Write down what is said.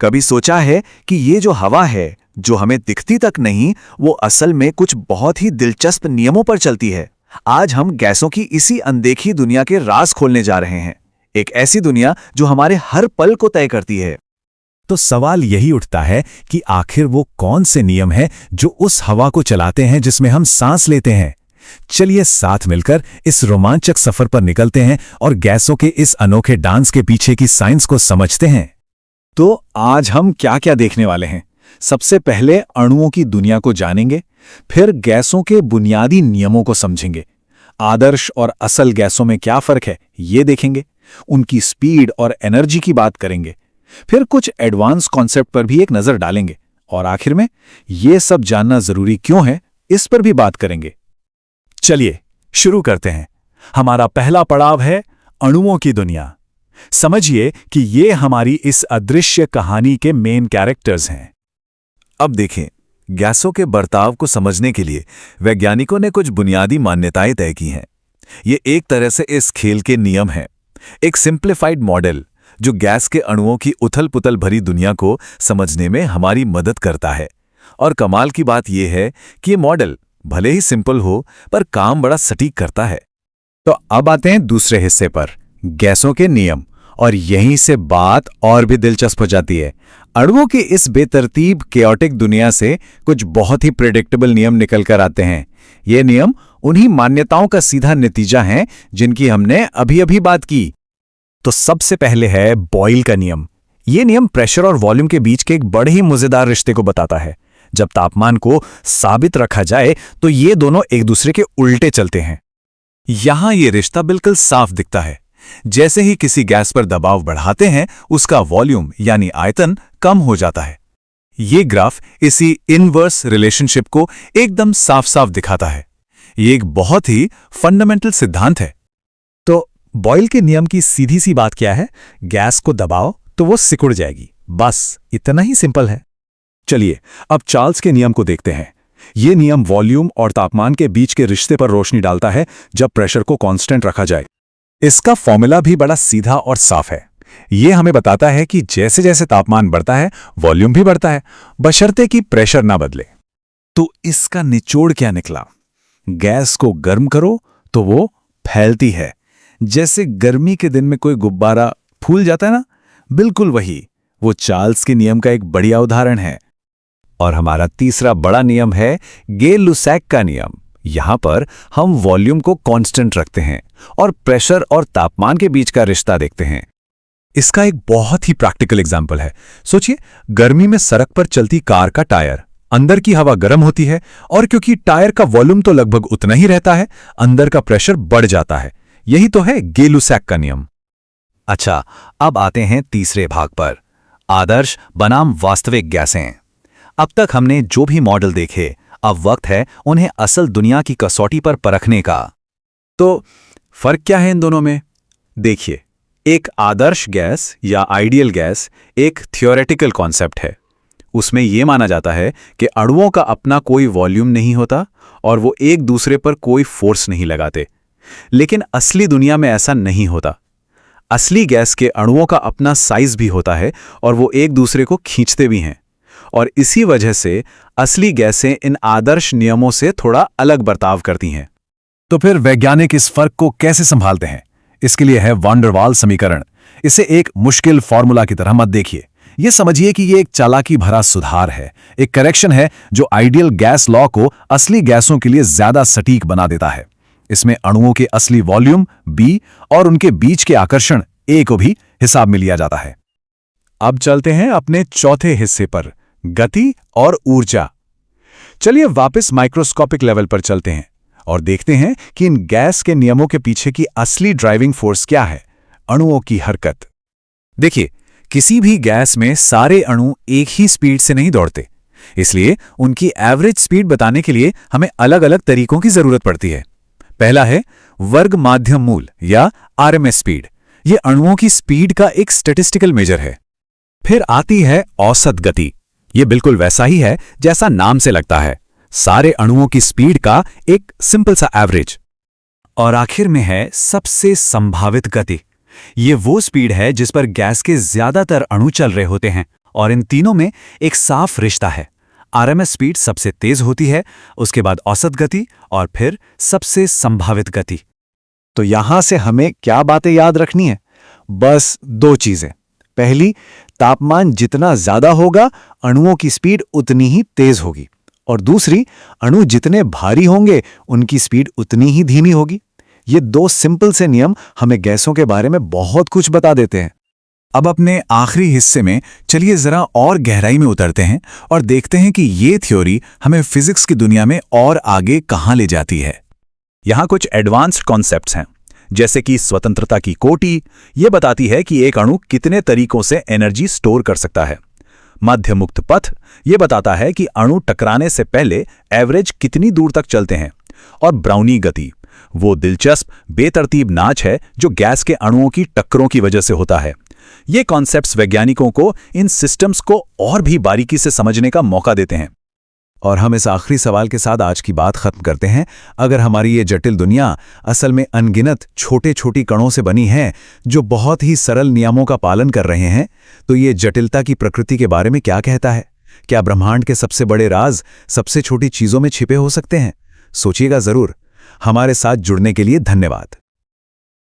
कभी सोचा है कि ये जो हवा है, जो हमें दिखती तक नहीं, वो असल में कुछ बहुत ही दिलचस्प नियमों पर चलती है। आज हम गैसों की इसी अनदेखी दुनिया के राज खोलने जा रहे हैं। एक ऐसी दुनिया जो हमारे हर पल को तय करती है। तो सवाल यही उठता है कि आखिर वो कौन से नियम हैं जो उस हवा को चलाते हैं जिसमें हम सांस लेते हैं। चलिए साथ मिलकर इस रोमांचक सफर पर निकलते हैं और गैसों के इस अनोखे डांस के पीछे की साइंस को समझते हैं। तो आज हम क्या क्या देखने वाले हैं? सबसे पहले अणुओं की दुनिया को जानेंगे, फिर गैसों के बुनियादी नियमों को समझेंगे। आदर्श और असल गैसों में क्या फर्क है ये देखेंगे, उनकी स्पीड और एनर्जी की बात करेंगे, फिर कुछ एडवांस कॉन्सेप्ट पर भी एक नजर डालेंगे और आखिर में ये सब जानना जरूरी क्यों है इस पर भी बात करेंगे। चलिए शुरू करते हैं। हमारा पहला पड़ाव है अणुओं की दुनिया। समझिए कि ये हमारी इस अदृश्य कहानी के मेन कैरेक्टर्स हैं। अब देखें, गैसों के बर्ताव को समझने के लिए वैज्ञानिकों ने कुछ बुनियादी मान्यताएं तय की हैं। ये एक तरह से इस खेल के नियम हैं, एक सिंप्लीफाइड मॉडल जो गैस के अणुओं की उथल-पुथल भरी दुनिया को समझने में हमारी मदद करता है। और कमाल की बात यह है कि ये मॉडल भले ही सिंपल हो, पर काम बड़ा सटीक करता है। तो अब आते हैं दूसरे हिस्से पर, गैसों के नियम। और यहीं से बात और भी दिलचस्प हो जाती है। अणुओं की इस बेतरतीब केओटिक दुनिया से कुछ बहुत ही प्रेडिक्टेबल नियम निकल कर आते हैं। ये नियम उन्हीं मान्यताओं का सीधा नतीजा हैं जिनकी हमने अभी-अभी बात की। तो सबसे पहले है बॉयल का नियम। ये नियम प्रेशर और वॉल्यूम के बीच के एक बड़े ही मजेदार रिश्ते को बताता है। जब तापमान को साबित रखा जाए तो ये दोनों एक दूसरे के उल्टे चलते हैं। यहां ये रिश्ता बिल्कुल साफ दिखता है। जैसे ही किसी गैस पर दबाव बढ़ाते हैं, उसका वॉल्यूम यानी आयतन कम हो जाता है। ये ग्राफ इसी इनवर्स रिलेशनशिप को एकदम साफ-साफ दिखाता है। ये एक बहुत ही फंडामेंटल सिद्धांत है। तो बॉयल के नियम की सीधी सी बात क्या है? गैस को दबाओ तो वो सिकुड़ जाएगी। बस इतना ही सिंपल है। चलिए अब चार्ल्स के नियम को देखते हैं। ये नियम वॉल्यूम और तापमान के बीच के रिश्ते पर रोशनी डालता है जब प्रेशर को कांस्टेंट रखा जाए। इसका फॉर्मूला भी बड़ा सीधा और साफ है। ये हमें बताता है कि जैसे जैसे तापमान बढ़ता है, वॉल्यूम भी बढ़ता है, बशर्ते कि प्रेशर ना बदले। तो इसका निचोड़ क्या निकला? गैस को गर्म करो तो वो फैलती है। जैसे गर्मी के दिन में कोई गुब्बारा फूल जाता है ना, बिल्कुल वही। वो चार्ल्स के नियम का एक बढ़िया उदाहरण है। और हमारा तीसरा बड़ा नियम है गे-लुसैक का नियम। यहां पर हम वॉल्यूम को कांस्टेंट रखते हैं और प्रेशर और तापमान के बीच का रिश्ता देखते हैं। इसका एक बहुत ही प्रैक्टिकल एग्जांपल है। सोचिए, गर्मी में सड़क पर चलती कार का टायर, अंदर की हवा गर्म होती है और क्योंकि टायर का वॉल्यूम तो लगभग उतना ही रहता है, अंदर का प्रेशर बढ़ जाता है। यही तो है गे-लुसैक का नियम। अच्छा, अब आते हैं तीसरे भाग पर, आदर्श बनाम वास्तविक गैसें। अब तक हमने जो भी मॉडल देखे, अब वक्त है उन्हें असल दुनिया की कसौटी पर परखने का। तो फर्क क्या है इन दोनों में? देखिए, एक आदर्श गैस या आइडियल गैस एक थ्योरेटिकल कॉन्सेप्ट है। उसमें यह माना जाता है कि अणुओं का अपना कोई वॉल्यूम नहीं होता और वो एक दूसरे पर कोई फोर्स नहीं लगाते। लेकिन असली दुनिया में ऐसा नहीं होता। असली गैस के अणुओं का अपना साइज भी होता है और वो एक दूसरे को खींचते भी हैं। और इसी वजह से असली गैसें इन आदर्श नियमों से थोड़ा अलग बर्ताव करती हैं। तो फिर वैज्ञानिक इस फर्क को कैसे संभालते हैं? इसके लिए है वैन डर वाल्स समीकरण। इसे एक मुश्किल फॉर्मूला की तरह मत देखिए। ये समझिए कि ये एक चालाकी भरा सुधार है, एक करेक्शन है जो आइडियल गैस लॉ को असली गैसों के लिए ज्यादा सटीक बना देता है। इसमें अणुओं के असली वॉल्यूम बी और उनके बीच के आकर्षण ए को भी हिसाब में लिया जाता है। अब चलते हैं अपने चौथे हिस्से पर, गति और ऊर्जा। चलिए वापस माइक्रोस्कोपिक लेवल पर चलते हैं और देखते हैं कि इन गैस के नियमों के पीछे की असली ड्राइविंग फोर्स क्या है, अणुओं की हरकत। देखिए, किसी भी गैस में सारे अणु एक ही स्पीड से नहीं दौड़ते, इसलिए उनकी एवरेज स्पीड बताने के लिए हमें अलग-अलग तरीकों की जरूरत पड़ती है। पहला है वर्ग माध्यम मूल या आरएमएस स्पीड। यह अणुओं की स्पीड का एक स्टैटिस्टिकल मेजर है। फिर आती है औसत गति। यह बिल्कुल वैसा ही है जैसा नाम से लगता है, सारे अणुओं की स्पीड का एक सिंपल सा एवरेज। और आखिर में है सबसे संभावित गति। ये वो स्पीड है जिस पर गैस के ज्यादातर अणु चल रहे होते हैं और इन तीनों में एक साफ रिश्ता है। आरएमएस स्पीड सबसे तेज होती है, उसके बाद औसत गति और फिर सबसे संभावित गति। तो यहां से हमें क्या बातें याद रखनी है? बस दो चीजें। पहली, तापमान जितना ज्यादा होगा अणुओं की स्पीड उतनी ही तेज होगी, और दूसरी, अणु जितने भारी होंगे उनकी स्पीड उतनी ही धीमी होगी। ये दो सिंपल से नियम हमें गैसों के बारे में बहुत कुछ बता देते हैं। अब अपने आखिरी हिस्से में चलिए जरा और गहराई में उतरते हैं और देखते हैं कि ये थ्योरी हमें फिजिक्स की दुनिया में और आगे कहां ले जाती है। यहाँ कुछ एडवांस्ड कॉन्सेप्ट्स हैं, जैसे कि स्वतंत्रता की कोटि। ये बताती है कि एक अणु कितने तरीकों से एनर्जी स्टोर कर सकता है। मध्य मुक्त पथ ये बताता है कि अणु टकराने से पहले एवरेज कितनी दूर तक चलते हैं। और ब्राउनी गति वो दिलचस्प बेतरतीब नाच है जो गैस के अणुओं की टक्करों की वजह से होता है। ये कॉन्सेप्ट्स वैज्ञानिकों को इन सिस्टम्स को और भी बारीकी से समझने का मौका देते हैं। और हम इस आखिरी सवाल के साथ आज की बात खत्म करते हैं। अगर हमारी ये जटिल दुनिया असल में अनगिनत छोटे छोटी कणों से बनी है जो बहुत ही सरल नियमों का पालन कर रहे हैं, तो ये जटिलता की प्रकृति के बारे में क्या कहता है? क्या ब्रह्मांड के सबसे बड़े राज सबसे छोटी चीजों में छिपे हो सकते हैं? सोचिएगा जरूर। हमारे साथ जुड़ने के लिए धन्यवाद।